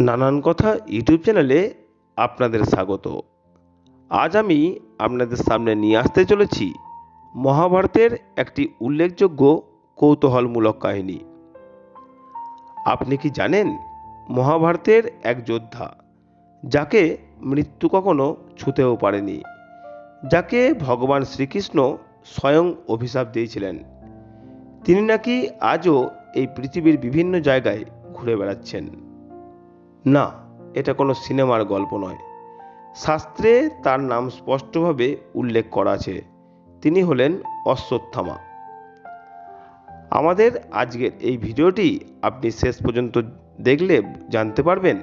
নানান কথা ইউটিউব চ্যানেলে আপনাদের স্বাগত। আজ আমি আপনাদের সামনে নিয়ে আসতে চলেছি মহাভারতের একটি উল্লেখযোগ্য কৌতূহলমূলক কাহিনী। আপনি কি জানেন, মহাভারতের এক যোদ্ধা যাকে মৃত্যু কখনো ছুঁতেও পারেনি, যাকে ভগবান শ্রীকৃষ্ণ স্বয়ং অভিশাপ দিয়েছিলেন, তিনি নাকি আজও এই পৃথিবীর বিভিন্ন জায়গায় ঘুরে বেড়াচ্ছেন। না, এটা কোনো সিনেমার গল্প নয়। শাস্ত্রে তার নাম স্পষ্টভাবে উল্লেখ করা আছে। তিনি হলেন অশ্বত্থামা। আমাদের আজকের এই ভিডিওটি আপনি শেষ পর্যন্ত দেখলে জানতে পারবেন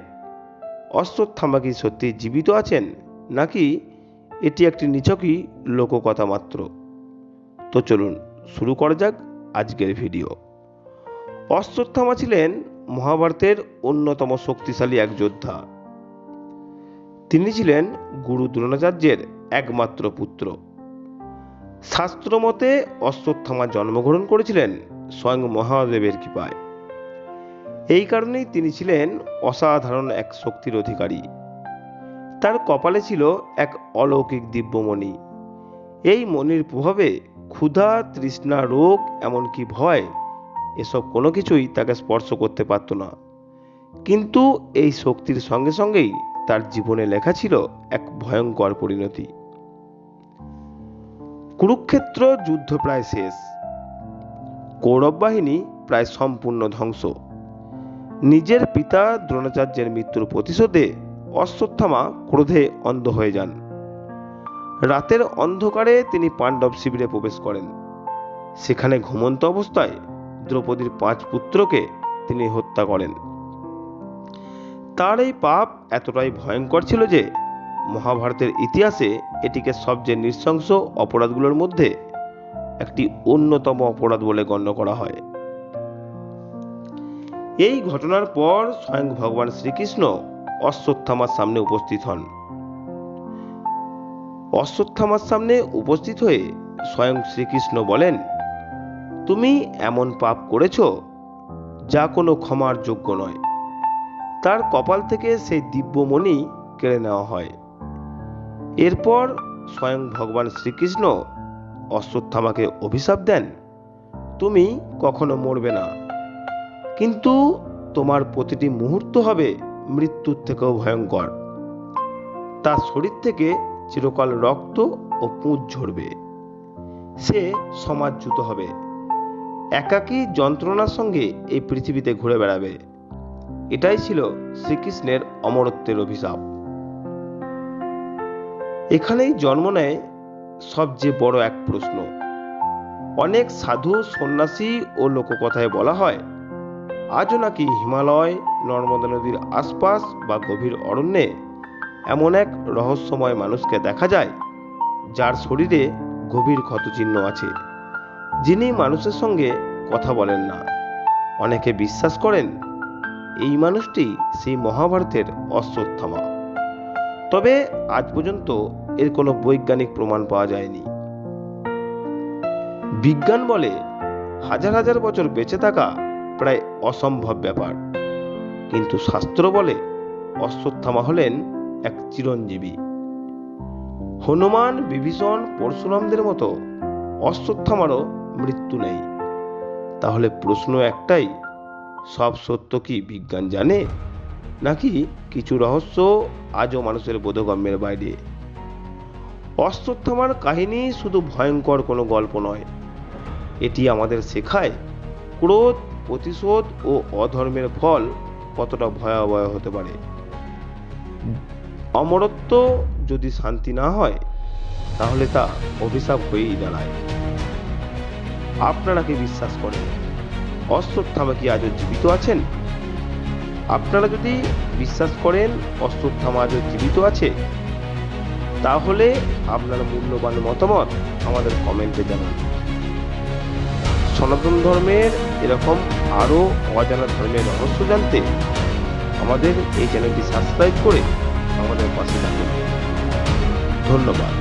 অশ্বত্থামা কি সত্যি জীবিত আছেন, নাকি এটি একটি নিছকই লোককথা মাত্র। তো চলুন শুরু করা যাক আজকের ভিডিও। অশ্বত্থামা ছিলেন মহাভারতের অন্যতম শক্তিশালী এক যোদ্ধা। তিনি ছিলেন গুরু দ্রোণাচার্যের একমাত্র পুত্র। শাস্ত্র মতে অশ্বত্থামা জন্মগ্রহণ করেছিলেন স্বয়ং মহাদেবের কৃপায়। এই কারণেই তিনি ছিলেন অসাধারণ এক শক্তির অধিকারী। তার কপালে ছিল এক অলৌকিক দিব্যমণি। এই মণির প্রভাবে ক্ষুধা, তৃষ্ণা, রোগ, এমনকি ভয়, এসব কোনো কিছুই তাকে স্পর্শ করতে পারত না। কিন্তু এই শক্তির সঙ্গে সঙ্গেই তার জীবনে লেখা ছিল এক ভয়ঙ্কর পরিণতি। কুরুক্ষেত্র যুদ্ধ প্রায় শেষ। কৌরব বাহিনী প্রায় সম্পূর্ণ ধ্বংস। নিজের পিতা দ্রোণাচার্যের মৃত্যুর প্রতিশোধে অশ্বত্থামা ক্রোধে অন্ধ হয়ে যান। রাতের অন্ধকারে তিনি পাণ্ডব শিবিরে প্রবেশ করেন। সেখানে ঘুমন্ত অবস্থায় দ্রৌপদীর 5 পুত্রকে তিনি হত্যা করেন। তার এই পাপ এতটাই ভয়ঙ্কর ছিল যে মহাভারতের ইতিহাসে এটিকে সবচেয়ে নৃশংস অপরাধগুলোর মধ্যে একটি অন্যতম অপরাধ বলে গণ্য করা হয়। এই ঘটনার পর স্বয়ং ভগবান শ্রীকৃষ্ণ অশ্বত্থামার সামনে উপস্থিত হন। অশ্বত্থামার সামনে উপস্থিত হয়ে স্বয়ং শ্রীকৃষ্ণ বলেন, তুমি এমন পাপ করেছ যা কোনো ক্ষমার যোগ্য নয়। তার কপাল থেকে সেই দিব্যমণি কেড়ে নেওয়া হয়। এরপর স্বয়ং ভগবান শ্রীকৃষ্ণ অশ্বত্থামাকে অভিশাপ দেন, তুমি কখনো মরবে না, কিন্তু তোমার প্রতিটি মুহূর্ত হবে মৃত্যুর থেকেও ভয়ঙ্কর। তার শরীর থেকে চিরকাল রক্ত ও পুঁজ ঝরবে। সে সমাজচ্যুত হবে, একাকী যন্ত্রণার সঙ্গে এই পৃথিবীতে ঘুরে বেড়াবে। এটাই ছিল শ্রীকৃষ্ণের অমরত্বের অভিশাপ। এখানেই জন্ম নেয় সবচেয়ে বড় এক প্রশ্ন। অনেক সাধু, সন্ন্যাসী ও লোককথায় বলা হয় আজও নাকি হিমালয়, নর্মদা নদীর আশপাশ বা গভীর অরণ্যে এমন এক রহস্যময় মানুষকে দেখা যায় যার শরীরে গভীর ক্ষতচিহ্ন আছে, যিনি মানুষের সঙ্গে কথা বলেন না। অনেকে বিশ্বাস করেন এই মানুষটি সেই মহাভারতের অশ্বত্থামা। তবে আজ পর্যন্ত এর কোনো বৈজ্ঞানিক প্রমাণ পাওয়া যায়নি। বিজ্ঞান বলে হাজার হাজার বছর বেঁচে থাকা প্রায় অসম্ভব ব্যাপার, কিন্তু শাস্ত্র বলে অশ্বত্থামা হলেন এক চিরঞ্জীবী। হনুমান, বিভীষণ, পরশুরামদের মতো অশ্বত্থামারও মৃত্যু নেই। তাহলে প্রশ্ন একটাই, সব সত্য কি বিজ্ঞান জানে, নাকি কিছু রহস্য আজও মানুষের বোধগম্যের বাইরে? অশ্বত্থামার কাহিনী শুধু ভয়ঙ্কর কোনো গল্প নয়, এটি আমাদের শেখায় ক্রোধ, প্রতিশোধ ও অধর্মের ফল কতটা ভয়াবহ হতে পারে। অমরত্ব যদি শান্তি না হয়, তাহলে তা অভিশাপ হয়েই দাঁড়ায়। আপনারা কি বিশ্বাস করেন অশ্বত্থামা কি আজও জীবিত আছেন? আপনারা যদি বিশ্বাস করেন অশ্বত্থামা আজও জীবিত আছে, তাহলে আপনার মূল্যবান মতামত আমাদের কমেন্টে জানান। সনাতন ধর্মের এরকম আরও অজানা ধর্মের রহস্য জানতে আমাদের এই চ্যানেলটি সাবস্ক্রাইব করে আমাদের পাশে থাকুন। ধন্যবাদ।